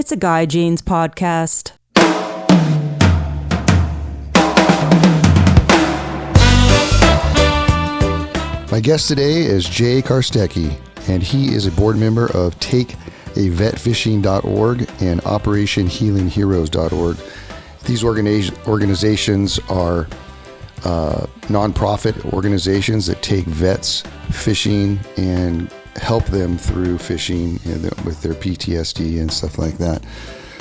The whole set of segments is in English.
It's a Guy Jeans podcast. My guest today is Jay Garstecki, and he is a board member of TakeAVetFishing.org and OperationHealingHeroes.org. These organizations are nonprofit organizations that take vets fishing and help them through fishing with their PTSD and stuff like that.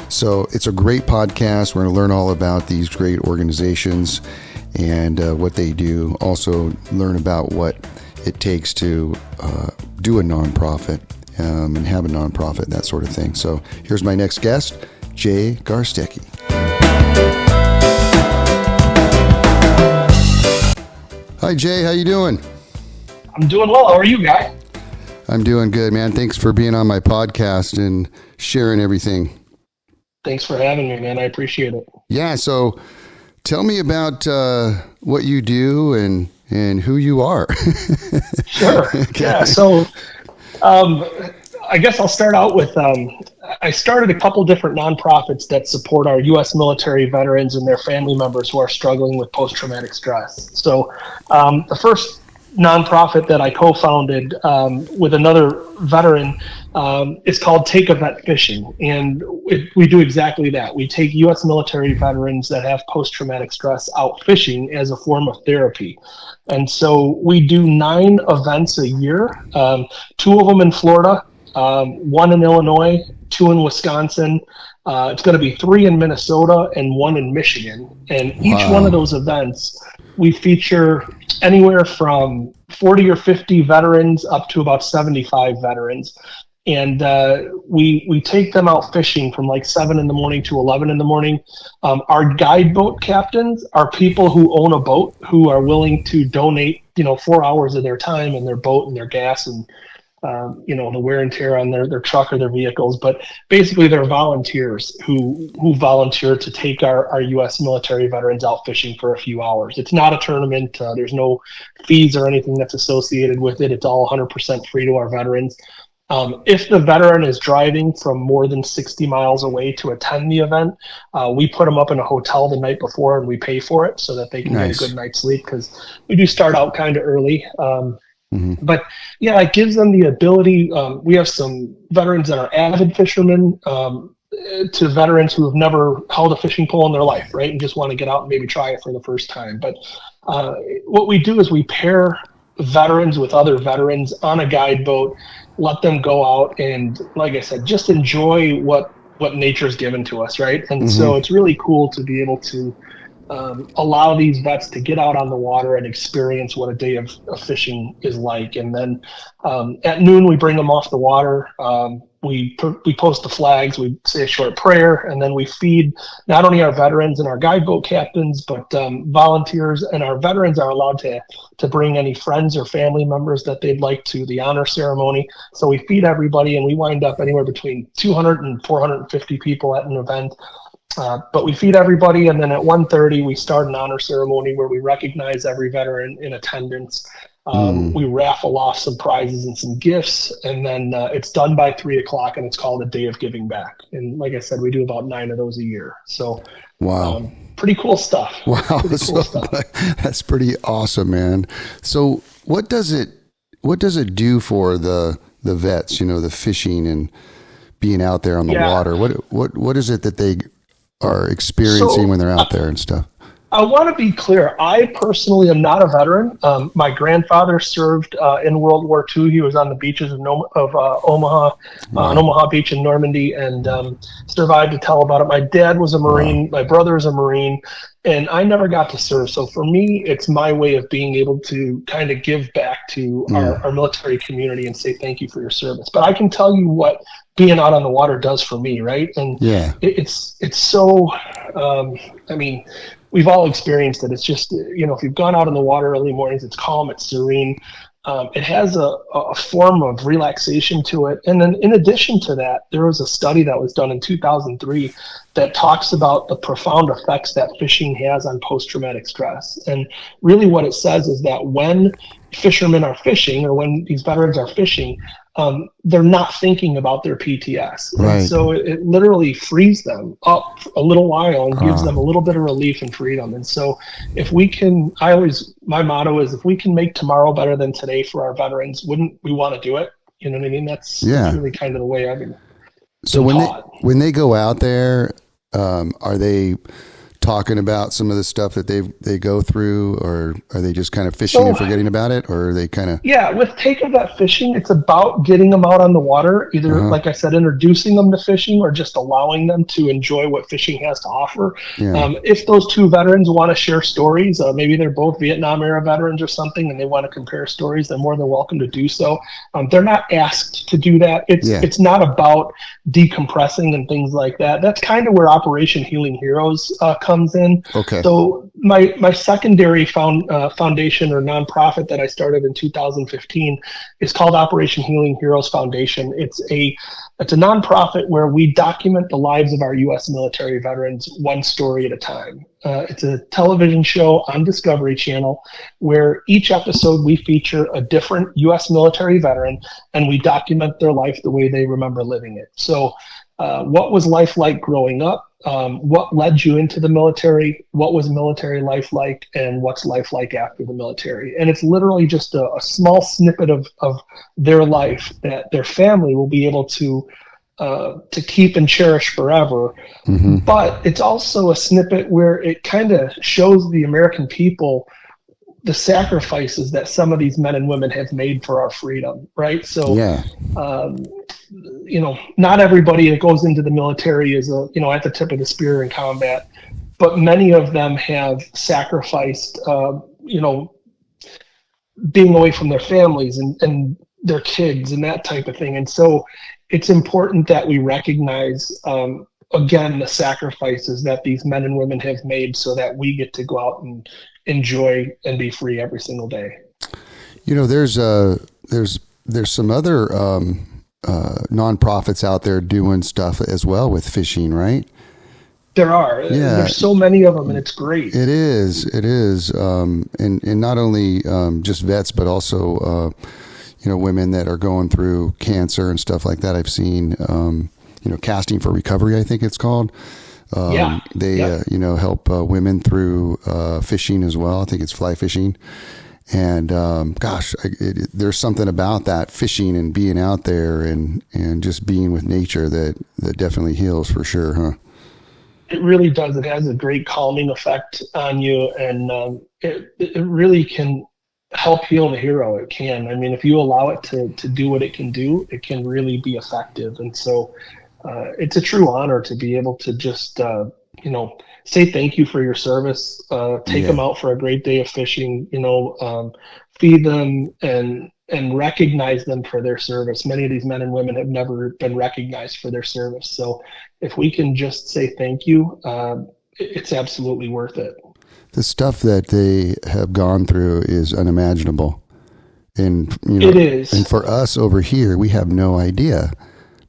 So it's a great podcast. We're going to learn all about these great organizations and what they do. Also learn about what it takes to do a nonprofit and have a nonprofit, that sort of thing. So here's my next guest, Jay Garstecki. Hi, Jay. How you doing? I'm doing well. How are you, Guy? I'm doing good, man. Thanks for being on my podcast and sharing everything. Thanks for having me, man. I appreciate it. Yeah. So tell me about what you do and who you are. Sure. Okay. Yeah. So I guess I'll start out with I started a couple different nonprofits that support our U.S. military veterans and their family members who are struggling with post-traumatic stress. So the first nonprofit that I co-founded with another veteran is called Take a Vet Fishing, and we do exactly that. We take U.S. military veterans that have post-traumatic stress out fishing as a form of therapy. And so we do 9 events a year, 2 of them in Florida, 1 in Illinois, 2 in Wisconsin. It's going to be 3 in Minnesota and 1 in Michigan. And each one of those events, we feature anywhere from 40 or 50 veterans up to about 75 veterans. And we take them out fishing from like 7 in the morning to 11 in the morning. Our guide boat captains are people who own a boat who are willing to donate, 4 hours of their time and their boat and their gas and the wear and tear on their truck or their vehicles. But basically they're volunteers who volunteer to take our U.S. military veterans out fishing for a few hours. It's not a tournament. There's no fees or anything that's associated with it. It's all 100% free to our veterans. If the veteran is driving from more than 60 miles away to attend the event, we put them up in a hotel the night before and we pay for it so that they can get a good night's sleep, because we do start out kind of early. But yeah, it gives them the ability. We have some veterans that are avid fishermen to veterans who have never held a fishing pole in their life, right? And just want to get out and maybe try it for the first time. But what we do is we pair veterans with other veterans on a guide boat, let them go out and, like I said, just enjoy what nature's given to us, right? And so it's really cool to be able to allow these vets to get out on the water and experience what a day of fishing is like. And then at noon, we bring them off the water. We post the flags, we say a short prayer, and then we feed not only our veterans and our guide boat captains, but volunteers, and our veterans are allowed to bring any friends or family members that they'd like to the honor ceremony. So we feed everybody, and we wind up anywhere between 200 and 450 people at an event. But we feed everybody, and then at 1:30 we start an honor ceremony where we recognize every veteran in attendance. We raffle off some prizes and some gifts, and then it's done by 3:00, and it's called a Day of Giving Back. And like I said, we do about 9 of those a year. So pretty cool stuff. Wow, that's pretty awesome, man. So what does it do for the vets? The fishing and being out there on the water. What is it that they are experiencing when they're out there and stuff? I want to be clear. I personally am not a veteran. My grandfather served in World War II. He was on the beaches of Omaha, on Omaha Beach in Normandy, and survived to tell about it. My dad was a Marine. My brother is a Marine, and I never got to serve. So for me, it's my way of being able to kind of give back to our military community and say thank you for your service. But I can tell you what being out on the water does for me, right? And it's so, we've all experienced it. It's just, if you've gone out in the water early mornings, it's calm, it's serene. It has a form of relaxation to it. And then in addition to that, there was a study that was done in 2003 that talks about the profound effects that fishing has on post-traumatic stress. And really what it says is that when fishermen are fishing or when these veterans are fishing, they're not thinking about their PTS. Right. And so it literally frees them up a little while and gives them a little bit of relief and freedom. And so if we can, my motto is, if we can make tomorrow better than today for our veterans, wouldn't we want to do it? You know what I mean? That's really kind of the way I've been. So when they go out there, are they talking about some of the stuff that they go through, or are they just kind of fishing and forgetting about it, or are they kind of? Yeah, with Take a Vet Fishing, it's about getting them out on the water, either like I said, introducing them to fishing or just allowing them to enjoy what fishing has to offer. Yeah. If those two veterans want to share stories, maybe they're both Vietnam era veterans or something, and they want to compare stories, they're more than welcome to do so. They're not asked to do that. It's not about decompressing and things like that. That's kind of where Operation Healing Heroes comes in. Okay. So my secondary foundation or nonprofit that I started in 2015 is called Operation Healing Heroes Foundation. It's a nonprofit where we document the lives of our U.S. military veterans one story at a time. It's a television show on Discovery Channel where each episode we feature a different U.S. military veteran and we document their life the way they remember living it. So what was life like growing up? What led you into the military? What was military life like? And what's life like after the military? And it's literally just a small snippet of their life that their family will be able to keep and cherish forever. Mm-hmm. But it's also a snippet where it kind of shows the American people the sacrifices that some of these men and women have made for our freedom, right? So, not everybody that goes into the military is at the tip of the spear in combat, but many of them have sacrificed, being away from their families and their kids and that type of thing. And so it's important that we recognize, again, the sacrifices that these men and women have made so that we get to go out and enjoy and be free every single day. There's some other nonprofits out there doing stuff as well with fishing, right? There are. Yeah. There's so many of them, and it's great. It is. And not only just vets, but also women that are going through cancer and stuff like that. I've seen Casting for Recovery, I think it's called. They help women through fishing as well. I think it's fly fishing. And there's something about that fishing and being out there and just being with nature that definitely heals for sure, huh? It really does. It has a great calming effect on you, and it really can help heal the hero. It can. I mean, if you allow it to do what it can do, it can really be effective. And so it's a true honor to be able to just, say thank you for your service, take them out for a great day of fishing, feed them and recognize them for their service. Many of these men and women have never been recognized for their service. So if we can just say thank you, it's absolutely worth it. The stuff that they have gone through is unimaginable. And, it is. And for us over here, we have no idea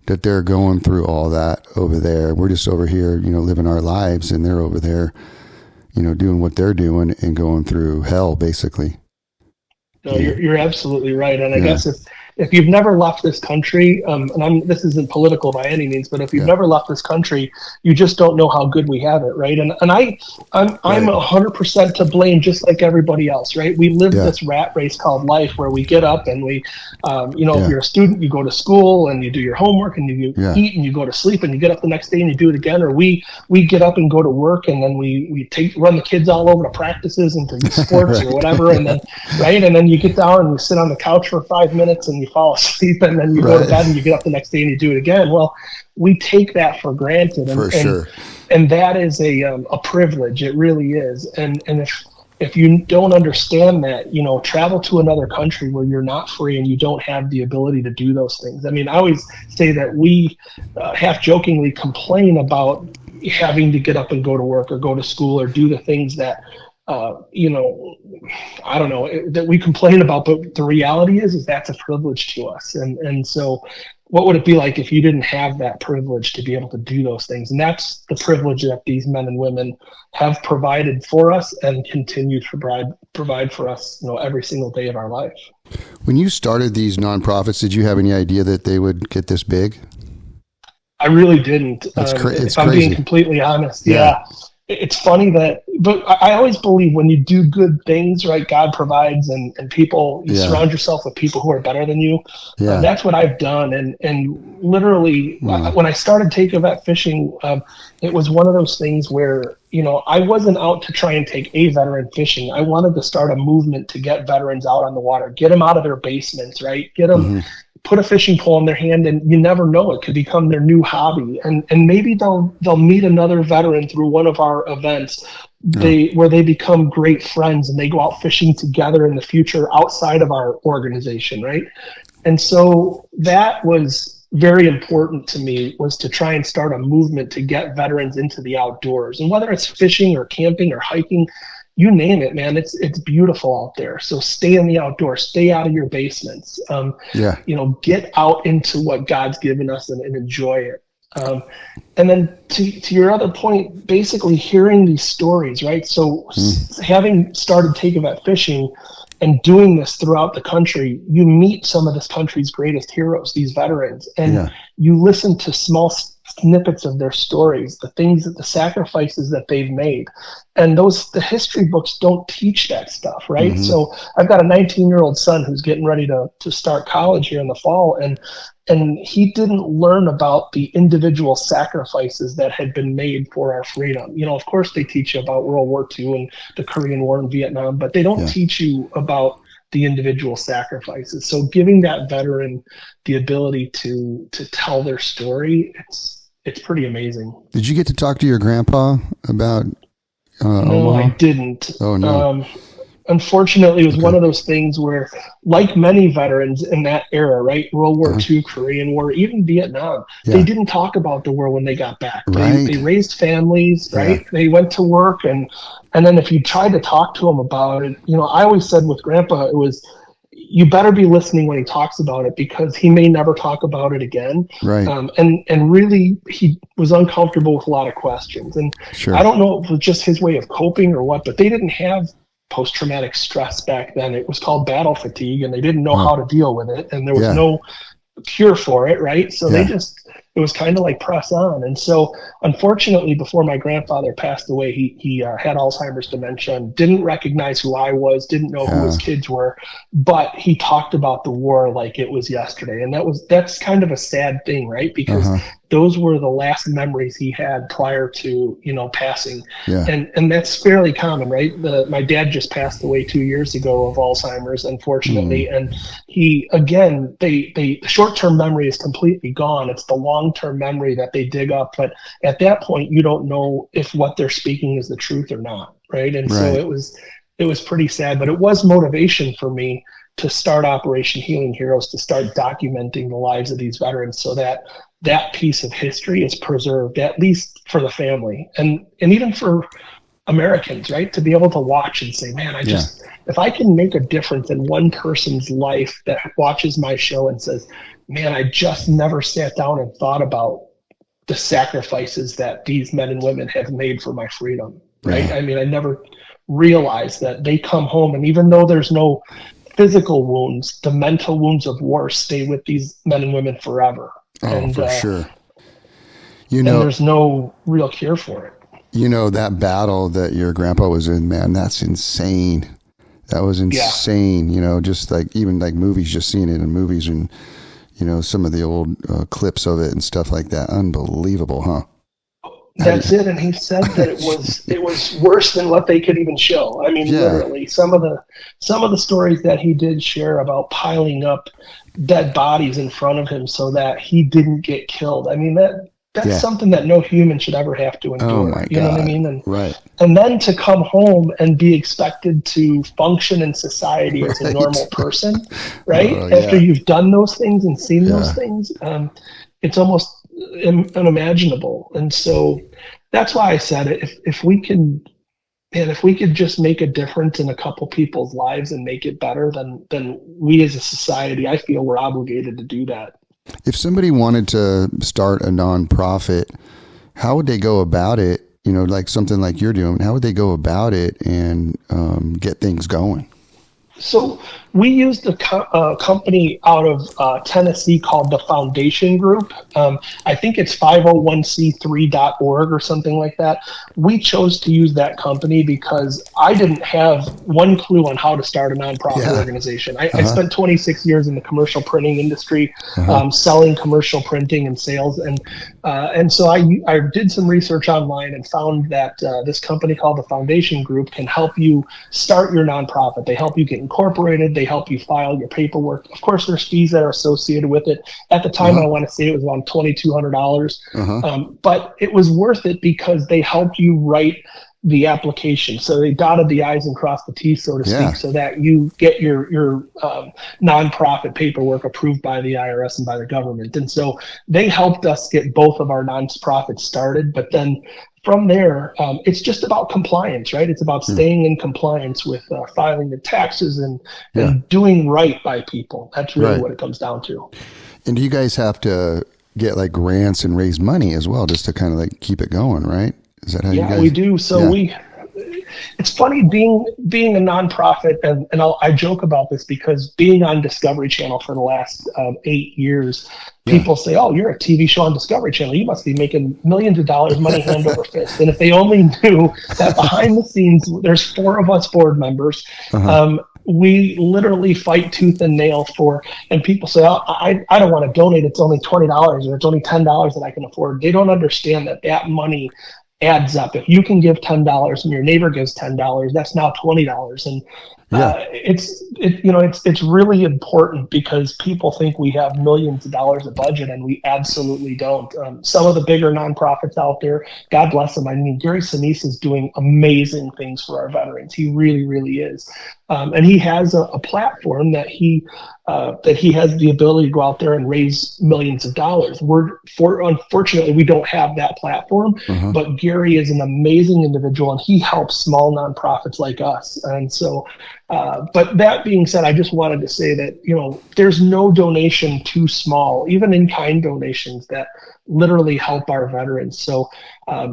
that they're going through all that over there. We're just over here, living our lives, and they're over there, doing what they're doing and going through hell, basically. No, you're absolutely right. And I guess if you've never left this country, and this isn't political by any means, but if you've never left this country, you just don't know how good we have it, right? And I'm 100% to blame, just like everybody else, right? We live this rat race called life, where we get up and we, if you're a student, you go to school and you do your homework and you eat and you go to sleep and you get up the next day and you do it again. Or we get up and go to work, and then we run the kids all over to practices and to sports or whatever, and then you get down and you sit on the couch for 5 minutes and you fall asleep, and then you go to bed and you get up the next day and you do it again. Well, we take that for granted, and that is a privilege. It really is. And if you don't understand that, travel to another country where you're not free and you don't have the ability to do those things. I mean, I always say that we half jokingly complain about having to get up and go to work or go to school or do the things that I don't know that we complain about, but the reality is that's a privilege to us. And so what would it be like if you didn't have that privilege to be able to do those things? And that's the privilege that these men and women have provided for us and continue to provide for us, every single day of our life. When you started these nonprofits, did you have any idea that they would get this big? I really didn't. It's if crazy. I'm being completely honest. Yeah. It's funny but I always believe when you do good things, right, God provides and people, you surround yourself with people who are better than you. Yeah. That's what I've done. And literally when I started Take a Vet Fishing, it was one of those things where, I wasn't out to try and take a veteran fishing. I wanted to start a movement to get veterans out on the water, get them out of their basements, right? Get them, put a fishing pole in their hand, and you never know, it could become their new hobby. And maybe they'll meet another veteran through one of our events where they become great friends and they go out fishing together in the future outside of our organization, right? And so that was very important to me, was to try and start a movement to get veterans into the outdoors. And whether it's fishing or camping or hiking, you name it, man, it's beautiful out there. So stay in the outdoors, stay out of your basements, get out into what God's given us and enjoy it. And then to your other point, basically hearing these stories, right? So having started Take a Vet Fishing and doing this throughout the country, you meet some of this country's greatest heroes, these veterans, and you listen to small snippets of their stories, the sacrifices that they've made. And the history books don't teach that stuff, right? So I've got a 19-year-old son who's getting ready to start college here in the fall, and he didn't learn about the individual sacrifices that had been made for our freedom. Of course they teach you about World War II and the Korean War and Vietnam, but they don't teach you about the individual sacrifices. So giving that veteran the ability to tell their story, it's pretty amazing. Did you get to talk to your grandpa about No, Omaha? I didn't. Oh, no. Unfortunately, it was one of those things where, like many veterans in that era, right, World War II, Korean War, even Vietnam, they didn't talk about the war when they got back. They raised families, right? They went to work, and then if you tried to talk to them about it, I always said with Grandpa, it was, you better be listening when he talks about it, because he may never talk about it again. Right. And really, he was uncomfortable with a lot of questions. And I don't know if it was just his way of coping or what, but they didn't have post-traumatic stress back then. It was called battle fatigue, and they didn't know how to deal with it. And there was no cure for it, right? So it was kind of like press on. And so, unfortunately, before my grandfather passed away, he had Alzheimer's dementia and didn't recognize who I was, didn't know who his kids were, but he talked about the war like it was yesterday. And that's kind of a sad thing, right? Because those were the last memories he had prior to, passing. And that's fairly common, right? My dad just passed away 2 years ago of Alzheimer's, unfortunately. And he, again, the short-term memory is completely gone. It's the long-term memory that they dig up. But at that point, you don't know if what they're speaking is the truth or not, right? And so it was pretty sad, but it was motivation for me to start Operation Healing Heroes, to start documenting the lives of these veterans so that piece of history is preserved, at least for the family and even for Americans, right? To be able to watch and say, man, if I can make a difference in one person's life that watches my show and says, man, I just never sat down and thought about the sacrifices that these men and women have made for my freedom, right? I mean, I never realized that they come home, and even though there's no physical wounds, the mental wounds of war stay with these men and women forever. For sure. And there's no real cure for it. That battle that your grandpa was in, man, that's insane. That was insane. Just like, even like movies, just seeing it in movies and, some of the old clips of it and stuff like that. Unbelievable, huh? That's it. And he said that it was worse than what they could even show. I mean, literally some of the stories that he did share about piling up dead bodies in front of him so that he didn't get killed. I mean, that's something that no human should ever have to endure. Oh my God. You know what I mean? And, and then to come home and be expected to function in society as a normal person, right? After you've done those things and seen those things, it's almost unimaginable. And so that's why I said if we can and if we could just make a difference in a couple people's lives and make it better, then we as a society, I feel we're obligated to do that. If somebody wanted to start a nonprofit, how would they go about it? You know, like something like you're doing, how would they go about it and get things going? So we used a company out of Tennessee called the Foundation Group. I think it's 501c3.org or something like that. We chose to use that company because I didn't have one clue on how to start a nonprofit organization. I spent 26 years in the commercial printing industry, selling commercial printing and sales. And so I did some research online and found that this company called the Foundation Group can help you start your nonprofit. They help you get incorporated. They help you file your paperwork. Of course, there's fees that are associated with it. At the time, I want to say it was around $2,200. But it was worth it because they helped you write the application. So they dotted the I's and crossed the T's, so to speak, so that you get your nonprofit paperwork approved by the IRS and by the government. And so they helped us get both of our nonprofits started. But then from there, it's just about compliance, right? It's about staying in compliance with filing the taxes and doing right by people. That's really what it comes down to. And do you guys have to get like grants and raise money as well, just to kind of like keep it going, right? Is that how you guys? Yeah, we do. So it's funny being a nonprofit, and I joke about this because being on Discovery Channel for the last 8 years, people say, "Oh, you're a TV show on Discovery Channel. You must be making millions of dollars, money hand over fist." And if they only knew that behind the scenes, there's 4 of us board members. We literally fight tooth and nail for, and people say, "Oh, I don't want to donate. It's only $20 or it's only $10 that I can afford." They don't understand that money adds up. If you can give $10 and your neighbor gives $10, that's now $20. And it's really important because people think we have millions of dollars of budget, and we absolutely don't. Some of the bigger nonprofits out there, God bless them. I mean, Gary Sinise is doing amazing things for our veterans. He really, really is. And he has a platform that he has the ability to go out there and raise millions of dollars. Unfortunately, we don't have that platform, but Gary is an amazing individual, and he helps small nonprofits like us. And so, but that being said, I just wanted to say that, there's no donation too small, even in-kind donations that literally help our veterans. So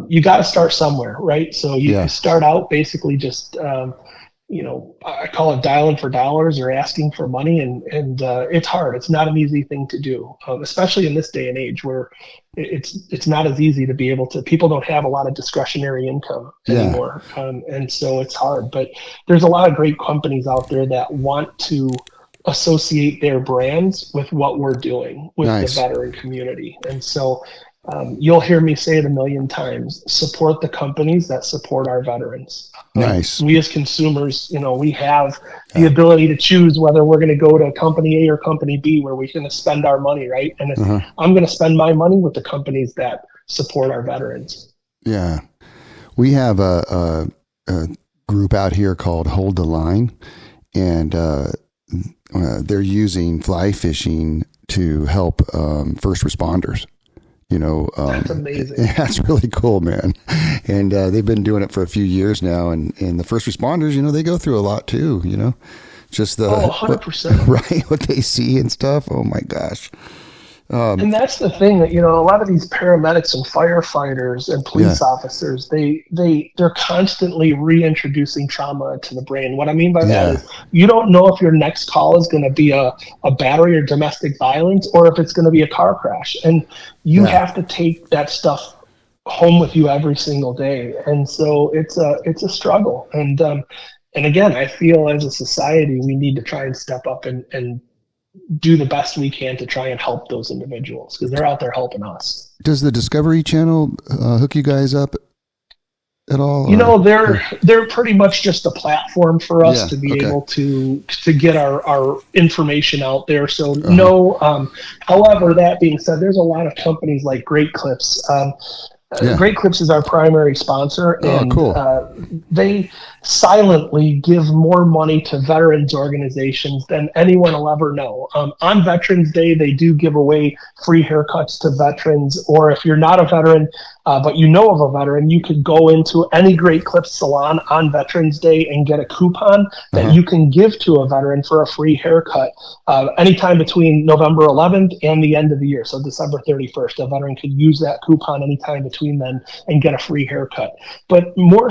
you got to start somewhere, right? So you start out basically just, I call it dialing for dollars or asking for money. And it's hard. It's not an easy thing to do, especially in this day and age where it's not as easy to be able to, people don't have a lot of discretionary income anymore. And so it's hard, but there's a lot of great companies out there that want to associate their brands with what we're doing with the veteran community. And so you'll hear me say it a million times, support the companies that support our veterans. Nice. We as consumers, we have the ability to choose whether we're going to go to company A or company B, where we're going to spend our money, right? And if I'm going to spend my money with the companies that support our veterans. Yeah. We have a group out here called Hold the Line, and they're using fly fishing to help first responders. That's amazing. That's really cool, man. And they've been doing it for a few years now. And the first responders, they go through a lot too, just the 100%. right, what they see and stuff. Oh my gosh. And that's the thing that, a lot of these paramedics and firefighters and police officers, they're constantly reintroducing trauma to the brain. What I mean by that is you don't know if your next call is going to be a battery or domestic violence, or if it's going to be a car crash. And you have to take that stuff home with you every single day. And so it's a struggle. And again, I feel as a society, we need to try and step up and do the best we can to try and help those individuals, because they're out there helping us. Does the Discovery Channel hook you guys up at all? They're pretty much just a platform for us to be able to get our information out there. So however, that being said, there's a lot of companies like Great Clips. Great Clips is our primary sponsor, and they silently give more money to veterans organizations than anyone will ever know. On Veterans Day, they do give away free haircuts to veterans, or if you're not a veteran, but you know of a veteran, you could go into any Great Clips salon on Veterans Day and get a coupon that you can give to a veteran for a free haircut anytime between November 11th and the end of the year. So December 31st, a veteran could use that coupon anytime between then and get a free haircut. But more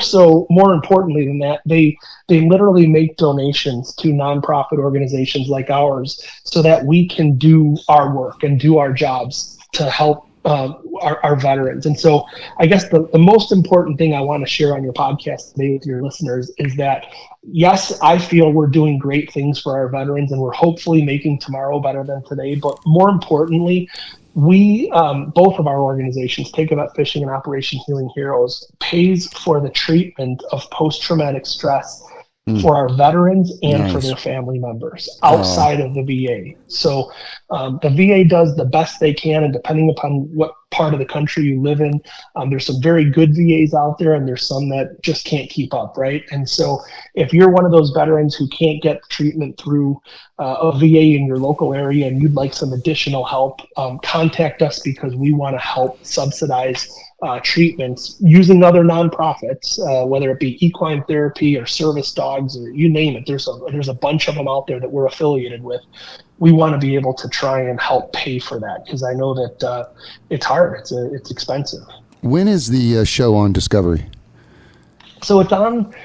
importantly than that, they literally make donations to nonprofit organizations like ours so that we can do our work and do our jobs to help our veterans. And so I guess the most important thing I want to share on your podcast today with your listeners is that, yes, I feel we're doing great things for our veterans and we're hopefully making tomorrow better than today. But more importantly, we, both of our organizations, Take a Vet Fishing and Operation Healing Heroes, pays for the treatment of post-traumatic stress for our veterans and for their family members outside of the VA. So the VA does the best they can, and depending upon what part of the country you live in, there's some very good VAs out there, and there's some that just can't keep up, right? And so if you're one of those veterans who can't get treatment through a VA in your local area and you'd like some additional help, contact us, because we want to help subsidize treatments using other nonprofits, whether it be equine therapy or service dogs or you name it. There's a bunch of them out there that we're affiliated with. We want to be able to try and help pay for that, because I know that it's hard. It's expensive. When is the show on Discovery? So it's on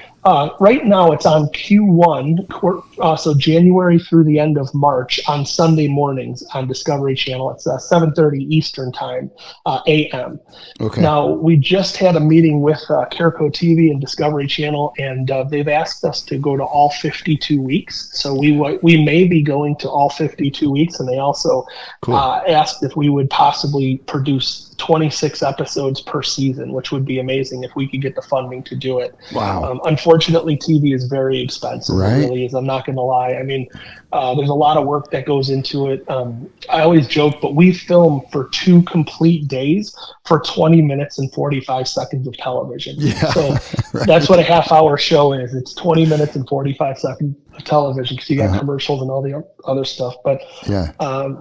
right now. It's on Q1, so January through the end of March on Sunday mornings on Discovery Channel. It's 7:30 Eastern Time, a.m. Okay. Now, we just had a meeting with Carco TV and Discovery Channel, and they've asked us to go to all 52 weeks. So we may be going to all 52 weeks, and they also asked if we would possibly produce 26 episodes per season, which would be amazing if we could get the funding to do it. Wow. Unfortunately, TV is very expensive. Right. It really is. I'm not going to lie. I mean, there's a lot of work that goes into it. I always joke, but we film for 2 complete days for 20 minutes and 45 seconds of television. Yeah, so right. That's what a half-hour show is. It's 20 minutes and 45 seconds of television, because you got commercials and all the other stuff. But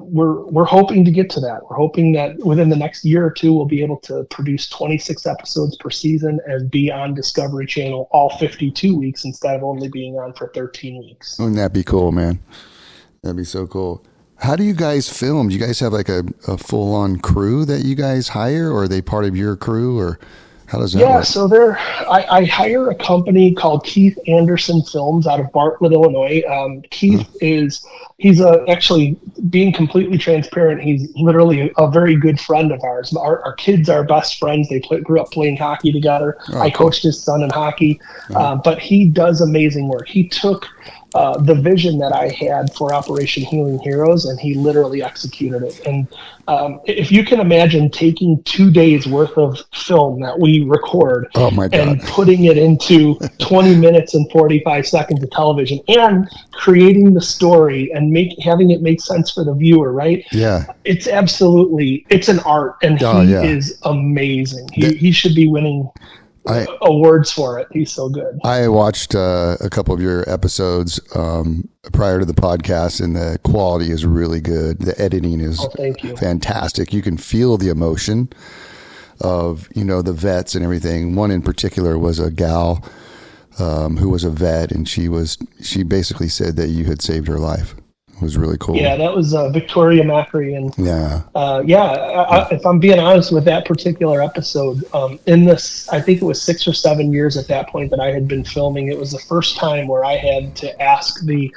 we're hoping to get to that. We're hoping that within the next year or two, we'll be able to produce 26 episodes per season and be on Discovery Channel all 52 weeks instead of only being on for 13 weeks. Wouldn't that be cool, man? That'd be so cool. How do you guys film? Do you guys have like a full-on crew that you guys hire, or are they part of your crew, or how does that work? So I hire a company called Keith Anderson Films out of Bartlett, Illinois. Keith he's actually, being completely transparent, he's literally a very good friend of ours. Our kids are best friends. They grew up playing hockey together. I coached his son in hockey, but he does amazing work. He took the vision that I had for Operation Healing Heroes, and he literally executed it. And if you can imagine taking 2 days worth of film that we record and putting it into 20 minutes and 45 seconds of television and creating the story and having it make sense for the viewer, right? Yeah. It's an art, and he is amazing. He should be winning awards for it. He's so good. I watched a couple of your episodes prior to the podcast, and the quality is really good. The editing is fantastic. You can feel the emotion of, the vets and everything. One in particular was a gal who was a vet, and she basically said that you had saved her life. It was really cool. Yeah, that was Victoria Macri. And if I'm being honest with that particular episode, in this, I think it was 6 or 7 years at that point that I had been filming, it was the first time where I had to ask the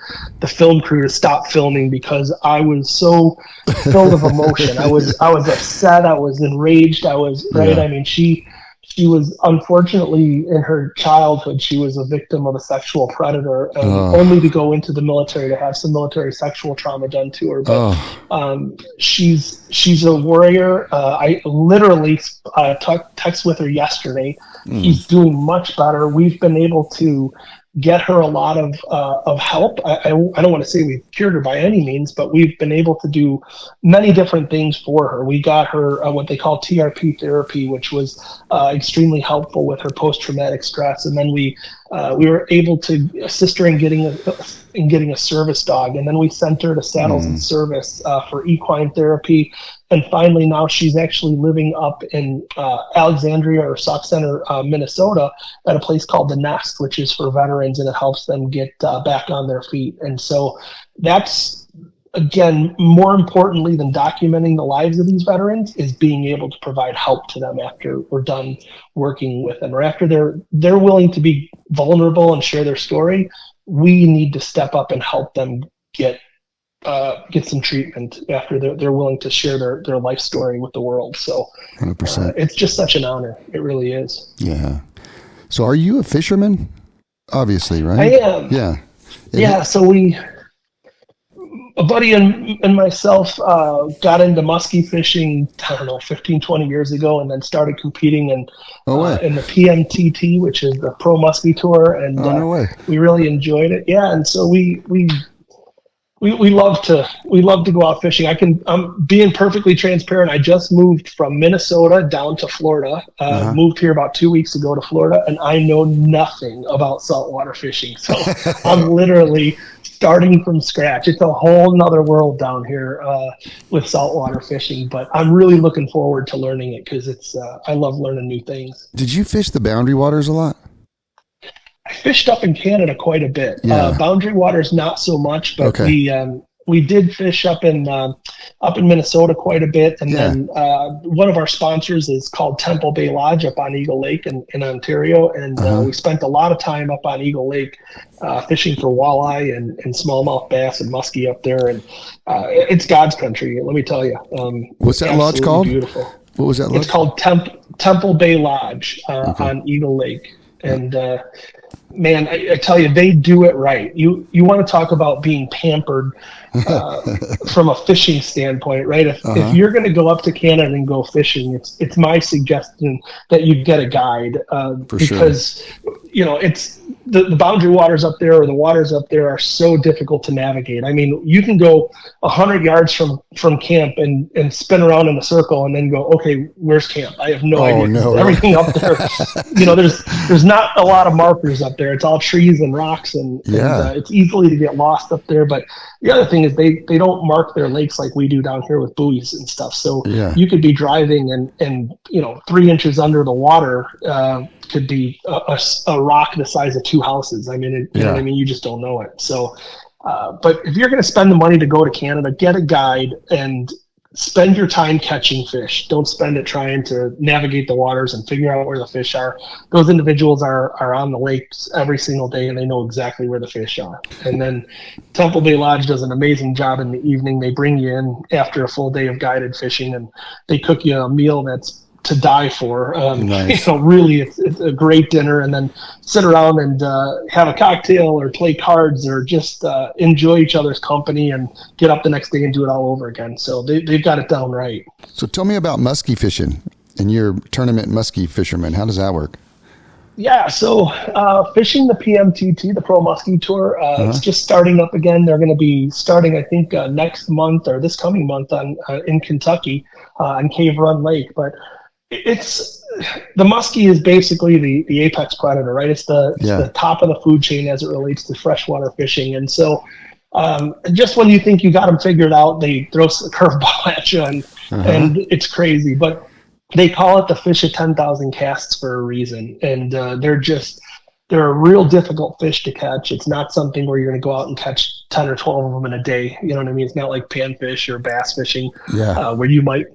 film crew to stop filming because I was so filled of emotion. I was upset. I was enraged. I mean, she was, unfortunately, in her childhood, she was a victim of a sexual predator, only to go into the military to have some military sexual trauma done to her. But she's a warrior. I literally texted with her yesterday. She's doing much better. We've been able to get her a lot of help. I don't want to say we've cured her by any means, but we've been able to do many different things for her. We got her what they call TRP therapy, which was extremely helpful with her post-traumatic stress. And then we were able to assist her in getting a service dog. And then we sent her to Saddles and Service for equine therapy. And finally, now she's actually living up in Alexandria or Sauk Center, Minnesota, at a place called The Nest, which is for veterans, and it helps them get back on their feet. And so that's, again, more importantly than documenting the lives of these veterans, is being able to provide help to them after we're done working with them, or after they're willing to be vulnerable and share their story. We need to step up and help them get some treatment after they're willing to share their life story with the world. So 100%. It's just such an honor. It really is. Yeah. So are you a fisherman? Obviously, right? I am. Yeah. Yeah. So a buddy and myself got into muskie fishing, I don't know, 15, 20 years ago, and then started competing in the PMTT, which is the Pro Muskie Tour. And no way. We really enjoyed it. Yeah. And so we love to go out fishing. I'm being perfectly transparent. I just moved from Minnesota down to Florida. Moved here about 2 weeks ago to Florida, and I know nothing about saltwater fishing. So I'm literally starting from scratch. It's a whole nother world down here with saltwater fishing, but I'm really looking forward to learning it because I love learning new things. Did you fish the boundary waters a lot? I fished up in Canada quite a bit. Yeah. Boundary waters, not so much, but okay. We did fish up in Minnesota quite a bit. And then one of our sponsors is called Temple Bay Lodge up on Eagle Lake in Ontario. And we spent a lot of time up on Eagle Lake fishing for walleye and smallmouth bass and muskie up there. And it's God's country, let me tell you. What's that lodge called? Beautiful. What was that lodge? It's called Temple Bay Lodge on Eagle Lake. And man, I tell you, they do it right. You want to talk about being pampered from a fishing standpoint, right? If you're going to go up to Canada and go fishing, it's my suggestion that you get a guide because it's the boundary waters up there, or the waters up there, are so difficult to navigate. I mean, you can go 100 yards from camp and spin around in a circle and then go, okay, where's camp? I have no idea. No. Everything up there, there's not a lot of markers up there. It's all trees and rocks, and it's easily to get lost up there. But the other thing is they don't mark their lakes like we do down here with buoys and stuff. So you could be driving and 3 inches under the water could be a rock the size of two houses. I mean, you know what I mean? You just don't know it. So, but if you're going to spend the money to go to Canada, get a guide and spend your time catching fish. Don't spend it trying to navigate the waters and figure out where the fish are. Those individuals are on the lakes every single day, and they know exactly where the fish are. And then Temple Bay Lodge does an amazing job in the evening. They bring you in after a full day of guided fishing, and they cook you a meal that's to die for. Nice. Really, it's a great dinner, and then sit around and have a cocktail or play cards or just enjoy each other's company and get up the next day and do it all over again. So they've got it down right. So tell me about muskie fishing and your tournament muskie fisherman. How does that work? Yeah, so fishing the PMTT, the Pro Muskie Tour, it's just starting up again. They're going to be starting, I think, next month or this coming month in Kentucky on Cave Run Lake. But the muskie is basically the apex predator, right? It's the top of the food chain as it relates to freshwater fishing. And so just when you think you got them figured out, they throw a curveball at you, and it's crazy. But they call it the fish of 10,000 casts for a reason. And they're a real difficult fish to catch. It's not something where you're going to go out and catch 10 or 12 of them in a day. You know what I mean? It's not like panfish or bass fishing where you might,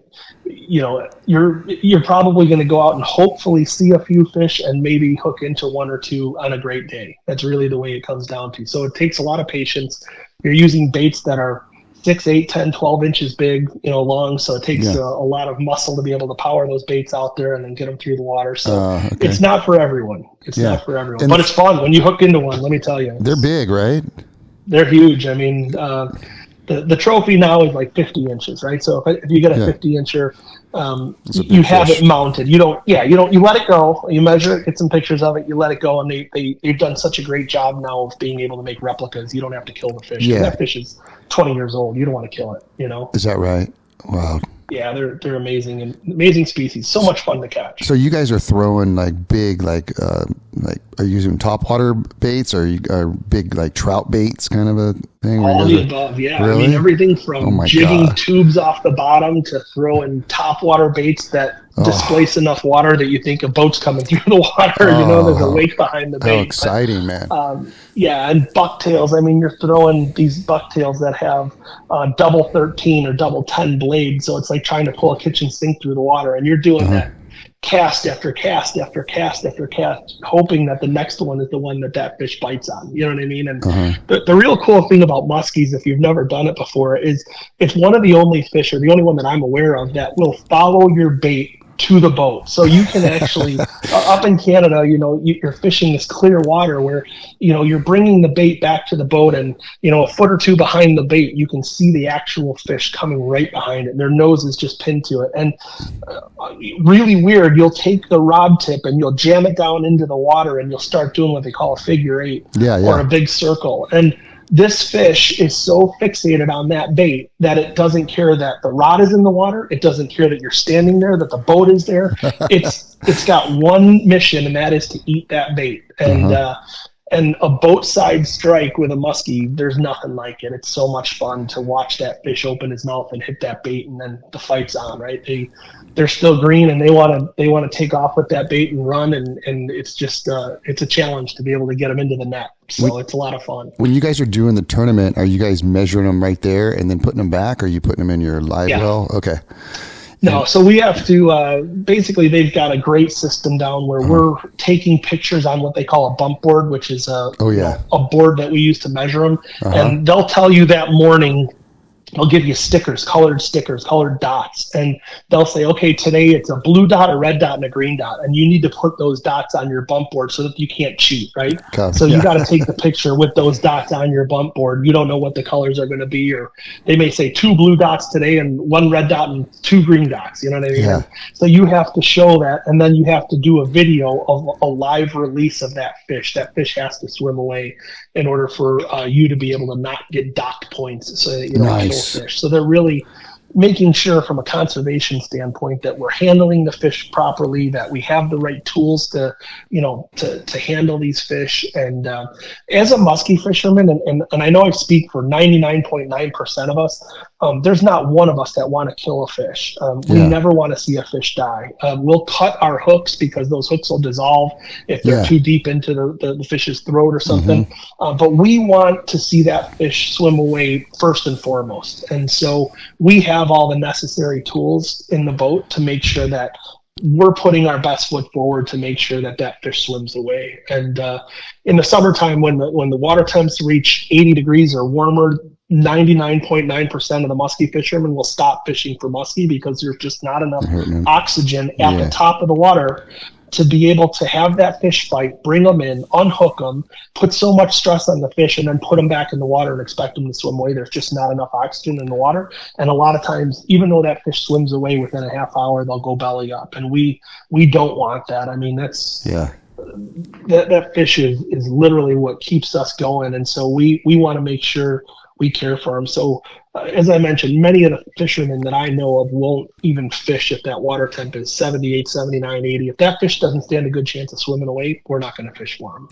you're probably going to go out and hopefully see a few fish and maybe hook into one or two on a great day. That's really the way it comes down to. So it takes a lot of patience. You're using baits that are 6, 8, 10, 12 inches big, long. So it takes a lot of muscle to be able to power those baits out there and then get them through the water. So it's not for everyone. It's not for everyone, but it's fun when you hook into one. Let me tell you, they're big, right? They're huge. I mean, the trophy now is like 50 inches, right? So if you get a 50 incher, you have it mounted. You let it go. You measure it, get some pictures of it. You let it go, and they've done such a great job now of being able to make replicas. You don't have to kill the fish. Yeah. That fish is 20 years old. You don't want to kill it. Is that right? Wow. Yeah, they're amazing and amazing species. So much fun to catch. So you guys are throwing like big, are you using topwater baits or are big like trout baits kind of a All the above, yeah. Really? I mean, everything from jigging tubes off the bottom to throwing topwater baits that displace enough water that you think a boat's coming through the water. There's a wake behind the bait. How exciting, man. Yeah, and bucktails. I mean, you're throwing these bucktails that have double 13 or double 10 blades, so it's like trying to pull a kitchen sink through the water, and you're doing that cast after cast after cast after cast, hoping that the next one is the one that fish bites on. You know what I mean? And the real cool thing about muskies, if you've never done it before, is it's one of the only fish, or the only one that I'm aware of, that will follow your bait to the boat. So you can actually, up in Canada, you're fishing this clear water where, you're bringing the bait back to the boat, and, a foot or two behind the bait, you can see the actual fish coming right behind it, and their nose is just pinned to it. And really weird, you'll take the rod tip and you'll jam it down into the water, and you'll start doing what they call a figure eight or a big circle. And this fish is so fixated on that bait that it doesn't care that the rod is in the water. It doesn't care that you're standing there, that the boat is there. It's got one mission, and that is to eat that bait. And a boat side strike with a muskie, there's nothing like it. It's so much fun to watch that fish open his mouth and hit that bait, and then the fight's on, right? They're still green, and they want to take off with that bait and run, and it's just it's a challenge to be able to get them into the net. So it's a lot of fun. When you guys are doing the tournament, are you guys measuring them right there and then putting them back, or are you putting them in your live well? Okay. No, so we have to, basically they've got a great system down where we're taking pictures on what they call a bump board, which is a board that we use to measure them. And they'll tell you that morning, they'll give you stickers, colored dots, and they'll say, okay, today it's a blue dot, a red dot, and a green dot, and you need to put those dots on your bump board so that you can't cheat, right? So you got to take the picture with those dots on your bump board. You don't know what the colors are going to be, or they may say 2 blue dots today and 1 red dot and 2 green dots. You know what I mean? Yeah. So you have to show that, and then you have to do a video of a live release of that fish. That fish has to swim away in order for you to be able to not get docked points, so that you don't kill fish. So they're really making sure from a conservation standpoint that we're handling the fish properly, that we have the right tools to handle these fish. And as a muskie fisherman, and I know I speak for 99.9% of us, there's not one of us that want to kill a fish. We never want to see a fish die. We'll cut our hooks because those hooks will dissolve if they're too deep into the fish's throat or something. But we want to see that fish swim away first and foremost. And so we have all the necessary tools in the boat to make sure that we're putting our best foot forward to make sure that fish swims away. And in the summertime, when the water temps reach 80 degrees or warmer, 99.9% of the muskie fishermen will stop fishing for muskie because there's just not enough oxygen at the top of the water to be able to have that fish fight, bring them in, unhook them, put so much stress on the fish, and then put them back in the water and expect them to swim away. There's just not enough oxygen in the water. And a lot of times, even though that fish swims away within a half hour, they'll go belly up. And we don't want that. I mean, that's that fish is literally what keeps us going. And so we want to make sure we care for them. So as I mentioned, many of the fishermen that I know of won't even fish if that water temp is 78, 79, 80. If that fish doesn't stand a good chance of swimming away, we're not going to fish for them.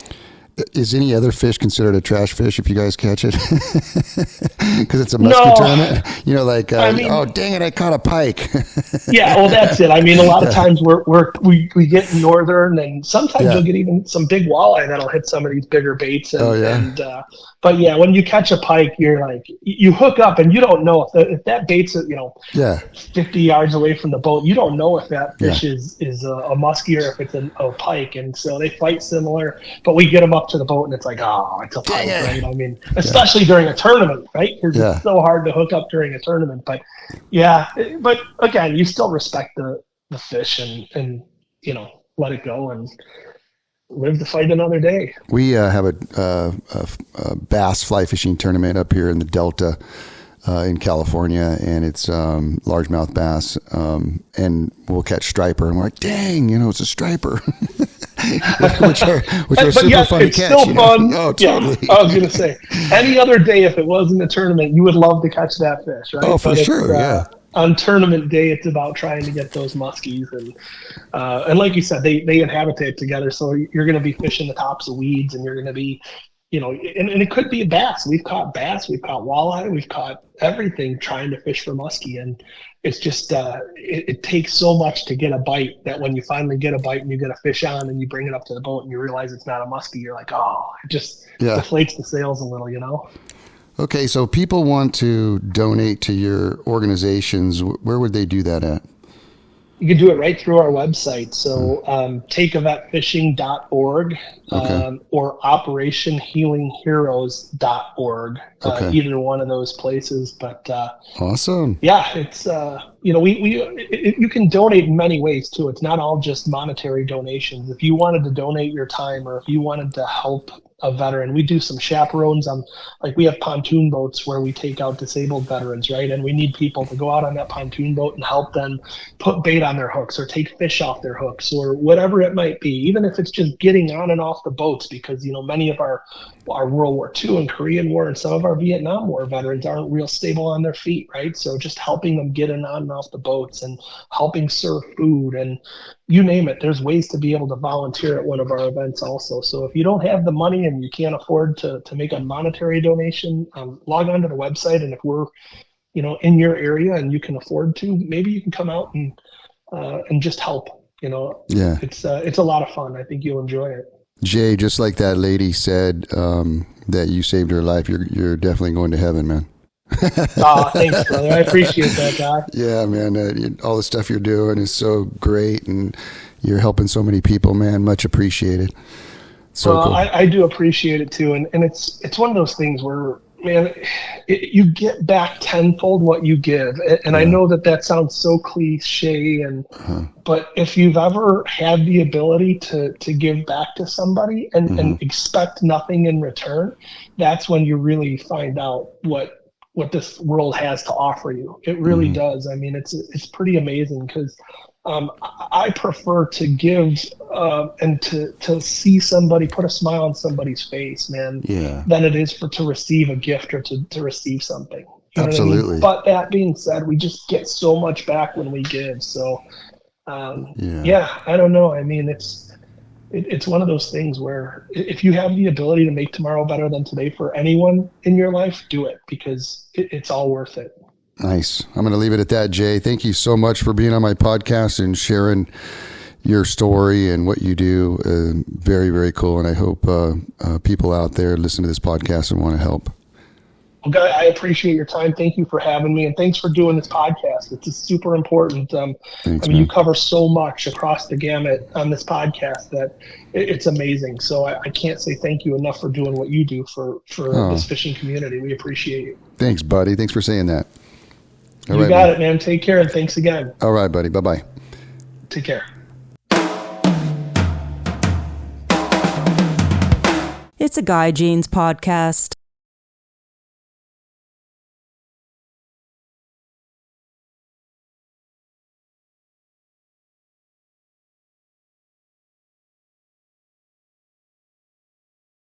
Is any other fish considered a trash fish if you guys catch it? Because it's a musky tournament? Oh, dang it, I caught a pike. Yeah, well, that's it. I mean, a lot of times we get northern, and sometimes you'll get even some big walleye that'll hit some of these bigger baits. But yeah, when you catch a pike, you're like, you hook up and you don't know if that bait's 50 yards away from the boat. You don't know if that fish is a muskie or if it's a pike. And so they fight similar, but we get them up to the boat and it's like, oh, it's a pike, right? I mean, especially during a tournament, right? Because it's so hard to hook up during a tournament. But but again, you still respect the fish and let it go and live to fight another day. We have a bass fly fishing tournament up here in the Delta in California, and it's largemouth bass, and we'll catch striper, and we're like, dang, it's a striper. which are super fun to catch. It's still fun. Oh, totally. Yeah, I was going to say, any other day, if it wasn't a tournament, you would love to catch that fish, right? Oh, for sure, on tournament day, it's about trying to get those muskies, and like you said, they inhabitate together. So you're going to be fishing the tops of weeds, and you're going to be and it could be bass. We've caught bass, we've caught walleye, we've caught everything trying to fish for muskie. And it's just, it takes so much to get a bite that when you finally get a bite and you get a fish on and you bring it up to the boat and you realize it's not a muskie, you're like, oh, it just deflates the sails a little. Okay, so people want to donate to your organizations. Where would they do that at? You can do it right through our website. So takeavetfishing.org or operationhealingheroes.org, either one of those places. But awesome. Yeah, it's, you can donate in many ways too. It's not all just monetary donations. If you wanted to donate your time or if you wanted to help a veteran, we do some chaperones on, like we have pontoon boats where we take out disabled veterans, right? And we need people to go out on that pontoon boat and help them put bait on their hooks or take fish off their hooks or whatever it might be, even if it's just getting on and off the boats, because many of our World War II and Korean War and some of our Vietnam War veterans aren't real stable on their feet, right? So just helping them get in on and off the boats and helping serve food and you name it, there's ways to be able to volunteer at one of our events also. So if you don't have the money and you can't afford to make a monetary donation, log on to the website. And if we're, in your area and you can afford to, maybe you can come out and just help, Yeah. It's a lot of fun. I think you'll enjoy it. Jay, just like that lady said, that you saved her life, you're definitely going to heaven, man. Thanks, brother. I appreciate that, guy. Yeah, man. All the stuff you're doing is so great, and you're helping so many people, man. Much appreciated. So cool. I do appreciate it too, and it's one of those things where, man, you get back tenfold what you give, and I know that sounds so cliche, but if you've ever had the ability to give back to somebody and expect nothing in return, that's when you really find out what this world has to offer you. It really does. I mean, it's pretty amazing because I prefer to give and to see somebody put a smile on somebody's face, man, than it is to receive a gift or to receive something. You know Absolutely. what I mean? But that being said, we just get so much back when we give. So, I don't know. I mean, it's one of those things where if you have the ability to make tomorrow better than today for anyone in your life, do it, because it's all worth it. Nice. I'm going to leave it at that, Jay. Thank you so much for being on my podcast and sharing your story and what you do. Very, very cool. And I hope people out there listen to this podcast and want to help. Well, Guy, I appreciate your time. Thank you for having me, and thanks for doing this podcast. It's super important. Thanks, you cover so much across the gamut on this podcast that it's amazing. So I can't say thank you enough for doing what you do for this fishing community. We appreciate you. Thanks, buddy. Thanks for saying that. You got it, man. Take care, and thanks again. All right, buddy. Bye-bye. Take care. It's a Guy Jeans podcast.